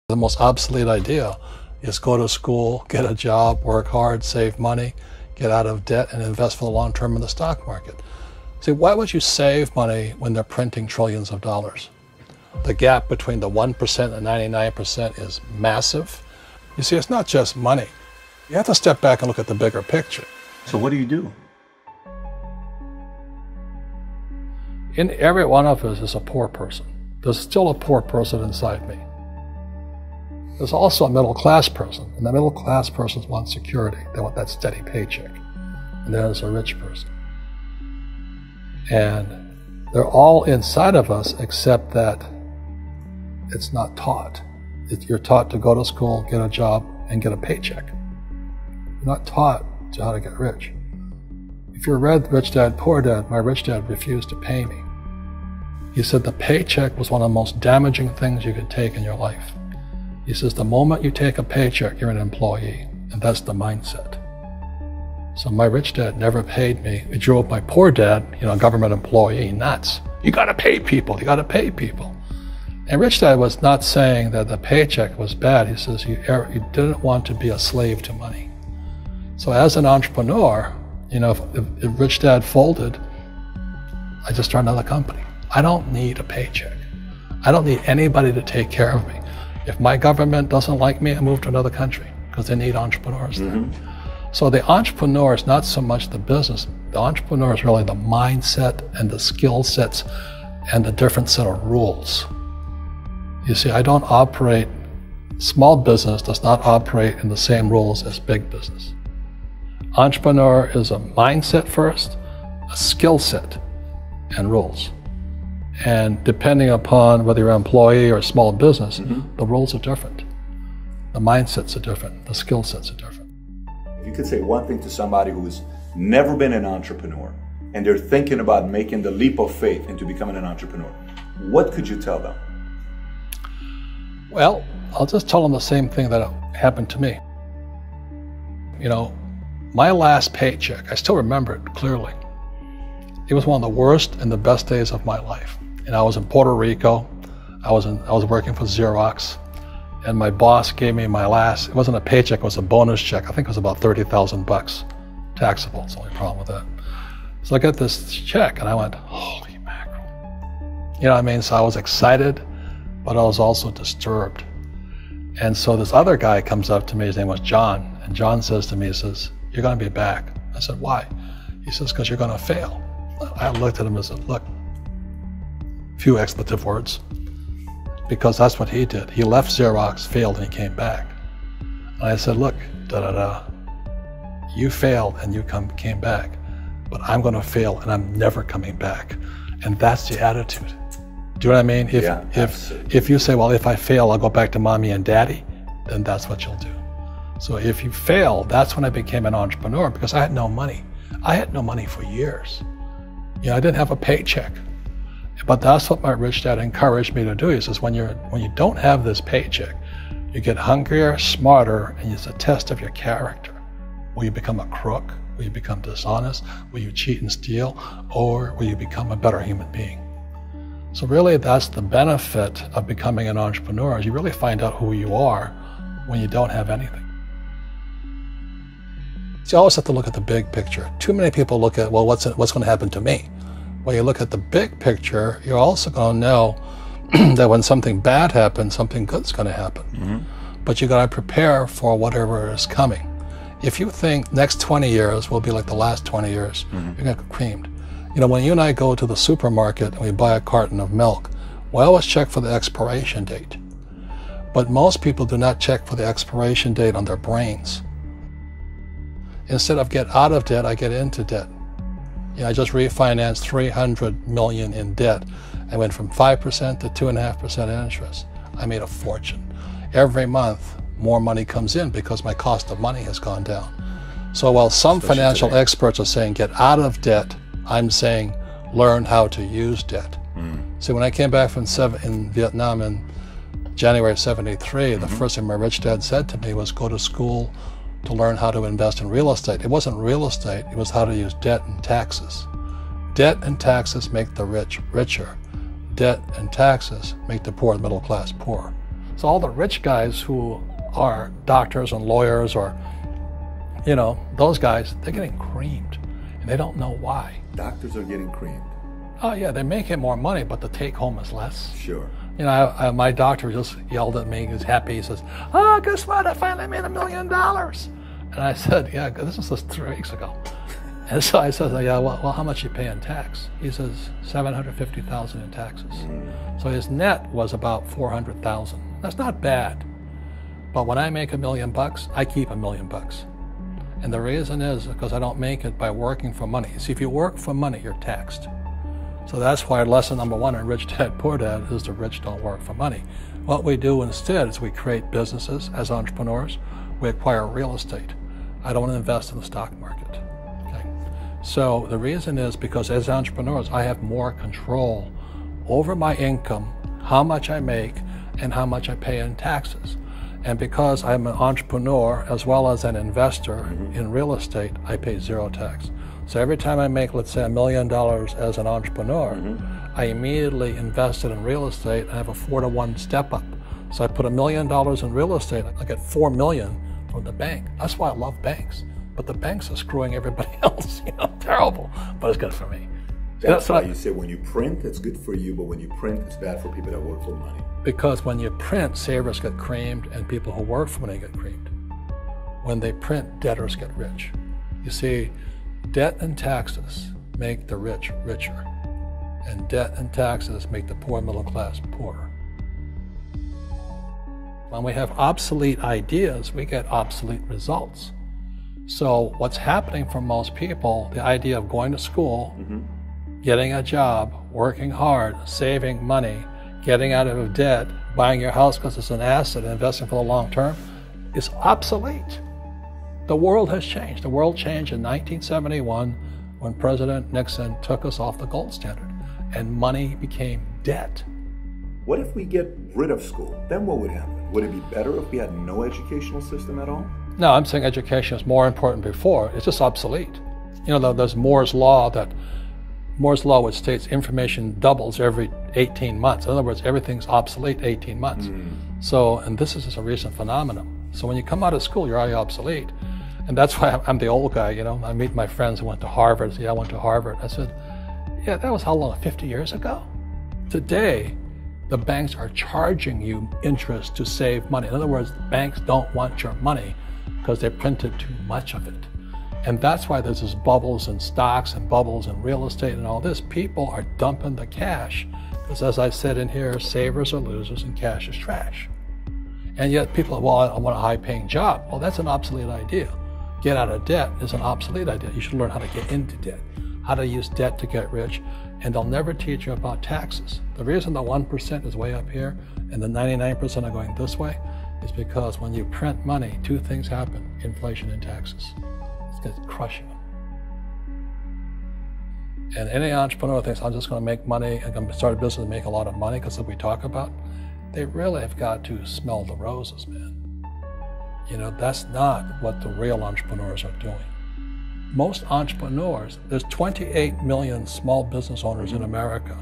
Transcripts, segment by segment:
The most obsolete idea is go to school, get a job, work hard, save money, get out of debt, and invest for the long term in the stock market. See, why would you save money when they're printing trillions of dollars? The gap between the 1% and 99% is massive. You see, it's not just money. You have to step back and look at the bigger picture. So what do you do? In every one of us is a poor person. There's still a poor person inside me. There's also a middle-class person, and the middle-class person wants security. They want that steady paycheck. And there's a rich person. And they're all inside of us, except that it's not taught. You're taught to go to school, get a job, and get a paycheck. You're not taught to how to get rich. If you read Rich Dad, Poor Dad, my rich dad refused to pay me. He said the paycheck was one of the most damaging things you could take in your life. He says the moment you take a paycheck, you're an employee, and that's the mindset. So my rich dad never paid me. It drove my poor dad, government employee, nuts. You gotta pay people, you gotta pay people. And rich dad was not saying that the paycheck was bad. He says you didn't want to be a slave to money. So as an entrepreneur, if rich dad folded, I just started another company. I don't need a paycheck. I don't need anybody to take care of me. If my government doesn't like me, I move to another country because they need entrepreneurs there. So the entrepreneur is not so much the business. The entrepreneur is really the mindset and the skill sets and the different set of rules. You see, I don't operate, small business does not operate in the same rules as big business. Entrepreneur is a mindset first, a skill set, and rules. And depending upon whether you're an employee or a small business, the rules are different. The mindsets are different. The skill sets are different. If you could say one thing to somebody who's never been an entrepreneur and they're thinking about making the leap of faith into becoming an entrepreneur, what could you tell them? Well, I'll just tell them the same thing that happened to me. My last paycheck, I still remember it clearly. It was one of the worst and the best days of my life. And I was in Puerto Rico. I was working for Xerox, and my boss gave me my last, it wasn't a paycheck, it was a bonus check. I think it was about 30,000 bucks. Taxable, it's the only problem with that. So I got this check and I went, holy mackerel. You know what I mean? So I was excited, but I was also disturbed. And so this other guy comes up to me, his name was John, and John says to me, he says, you're gonna be back. I said, why? He says, because you're gonna fail. I looked at him and said, look, few expletive words, because that's what he did. He left Xerox, failed, and he came back. And I said, look, you failed and you came back, but I'm gonna fail and I'm never coming back. And that's the attitude. Do you know what I mean? If you say, well, if I fail, I'll go back to mommy and daddy, then that's what you'll do. So if you fail, that's when I became an entrepreneur, because I had no money. I had no money for years. I didn't have a paycheck. But that's what my rich dad encouraged me to do. He says, when you don't have this paycheck, you get hungrier, smarter, and it's a test of your character. Will you become a crook? Will you become dishonest? Will you cheat and steal? Or will you become a better human being? So really, that's the benefit of becoming an entrepreneur, is you really find out who you are when you don't have anything. So you always have to look at the big picture. Too many people look at, well, what's going to happen to me? When you look at the big picture, you're also going to know that when something bad happens, something good's going to happen. But you got to prepare for whatever is coming. If you think next 20 years will be like the last 20 years, you're going to get creamed. When you and I go to the supermarket and we buy a carton of milk, we always check for the expiration date. But most people do not check for the expiration date on their brains. Instead of get out of debt, I get into debt. I just refinanced $300 million in debt. I went from 5% to 2.5% interest. I made a fortune. Every month, more money comes in because my cost of money has gone down. So while some financial experts are saying get out of debt, I'm saying learn how to use debt. See, when I came back from in Vietnam in January of '73, the first thing my rich dad said to me was go to school to learn how to invest in real estate. It wasn't real estate, it was how to use debt and taxes. Debt and taxes make the rich richer. Debt and taxes make the poor, middle class, poor. So all the rich guys who are doctors and lawyers or, you know, those guys, they're getting creamed and they don't know why. Doctors are getting creamed. Oh yeah, they're making more money, but the take home is less. Sure. You know, my doctor just yelled at me. He was happy. He says, "Oh, guess what? I finally made $1 million." And I said, "Yeah, this was just 3 weeks ago." And so I said, "Yeah, well, how much you pay in tax?" He says, $750,000 in taxes. So his net was about $400,000. That's not bad. But when I make $1 million, I keep $1 million. And the reason is because I don't make it by working for money. See, if you work for money, you're taxed. So that's why lesson number 1 in Rich Dad Poor Dad is the rich don't work for money. What we do instead is we create businesses as entrepreneurs. We acquire real estate. I don't invest in the stock market. Okay? So the reason is because as entrepreneurs, I have more control over my income, how much I make, and how much I pay in taxes. And because I'm an entrepreneur as well as an investor in real estate, I pay 0 tax. So every time I make, let's say, $1 million as an entrepreneur, I immediately invested in real estate. I have a 4-to-1 step up. So I put $1 million in real estate, I get $4 million from the bank. That's why I love banks. But the banks are screwing everybody else, you know, terrible, but it's good for me. That's why you say when you print, it's good for you, but when you print, it's bad for people that work for money. Because when you print, savers get creamed and people who work for money get creamed. When they print, debtors get rich. You see, debt and taxes make the rich richer, and debt and taxes make the poor middle class poorer. When we have obsolete ideas, we get obsolete results. So what's happening for most people, the idea of going to school, getting a job, working hard, saving money, getting out of debt, buying your house because it's an asset, investing for the long term, is obsolete. The world has changed. The world changed in 1971 when President Nixon took us off the gold standard and money became debt. What if we get rid of school? Then what would happen? Would it be better if we had no educational system at all? No, I'm saying education is more important before. It's just obsolete. You know, there's Moore's Law, which states information doubles every 18 months. In other words, everything's obsolete 18 months. So, and this is just a recent phenomenon. So when you come out of school, you're already obsolete. And that's why I'm the old guy, you know. I meet my friends who went to Harvard. Yeah, I went to Harvard. I said, yeah, that was how long, 50 years ago? Today, the banks are charging you interest to save money. In other words, banks don't want your money because they printed too much of it. And that's why there's this bubbles in stocks and bubbles in real estate and all this. People are dumping the cash because, as I said in here, savers are losers and cash is trash. And yet people are, well, I want a high-paying job. Well, that's an obsolete idea. Get out of debt is an obsolete idea. You should learn how to get into debt, how to use debt to get rich, and they'll never teach you about taxes. The reason the 1% is way up here and the 99% are going this way is because when you print money, 2 things happen: inflation and taxes. It's crushing them. And any entrepreneur thinks, I'm just going to make money, I'm going to start a business and make a lot of money because of what we talk about. They really have got to smell the roses, man. You know, that's not what the real entrepreneurs are doing. Most entrepreneurs, there's 28 million small business owners in America.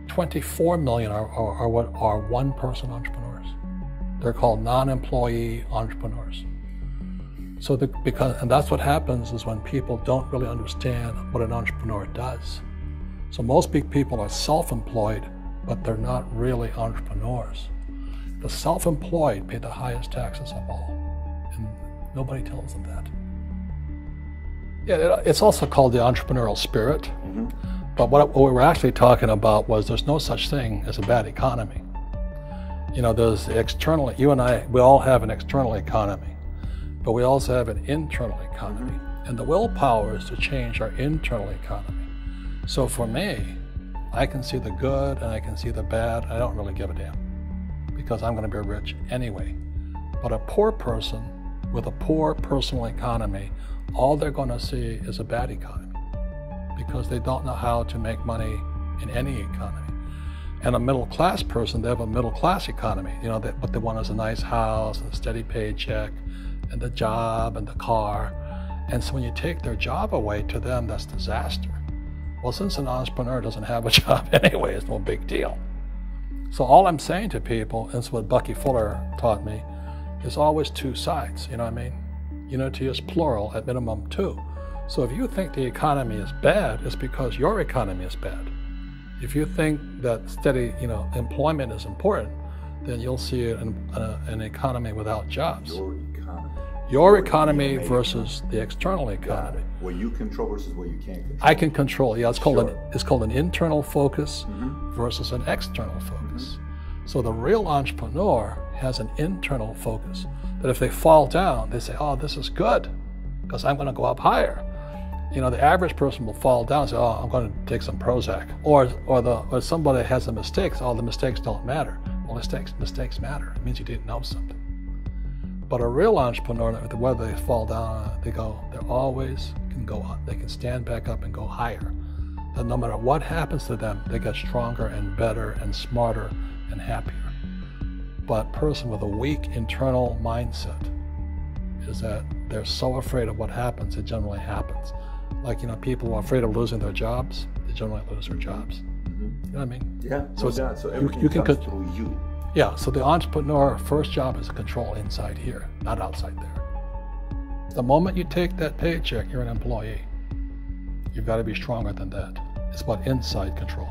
24 million are what are one-person entrepreneurs. They're called non-employee entrepreneurs. So and that's what happens is when people don't really understand what an entrepreneur does. So most big people are self-employed, but they're not really entrepreneurs. The self-employed pay the highest taxes of all, and nobody tells them that. Yeah, it's also called the entrepreneurial spirit, but what we were actually talking about was there's no such thing as a bad economy. You know, there's external, you and I, we all have an external economy, but we also have an internal economy, and the willpower is to change our internal economy. So for me, I can see the good and I can see the bad. I don't really give a damn because I'm going to be rich anyway. But a poor person with a poor personal economy, all they're going to see is a bad economy because they don't know how to make money in any economy. And a middle class person, they have a middle class economy. You know, what they want is a nice house and a steady paycheck and the job and the car. And so when you take their job away, to them, that's disaster. Well, since an entrepreneur doesn't have a job anyway, it's no big deal. So all I'm saying to people, and it's what Bucky Fuller taught me, is always two sides, you know what I mean? Unity is plural, at minimum two. So if you think the economy is bad, it's because your economy is bad. If you think that steady, employment is important, then you'll see an economy without jobs. Your economy versus the external economy. What you control versus what you can't control. I can control. Yeah, it's called an internal focus versus an external focus. So the real entrepreneur has an internal focus. That if they fall down, they say, "Oh, this is good, because I'm going to go up higher." The average person will fall down and say, "Oh, I'm going to take some Prozac," or somebody has a mistake. Oh, the mistakes don't matter. Well, mistakes matter. It means you didn't know something. But a real entrepreneur, whether they fall down, they always can go up. They can stand back up and go higher. And no matter what happens to them, they get stronger and better and smarter and happier. But a person with a weak internal mindset is that they're so afraid of what happens, it generally happens. Like, people who are afraid of losing their jobs, they generally lose their jobs. You know what I mean? Yeah, so everything comes through you. Yeah, so the entrepreneur first job is to control inside here, not outside there. The moment you take that paycheck, you're an employee. You've got to be stronger than that. It's about inside control.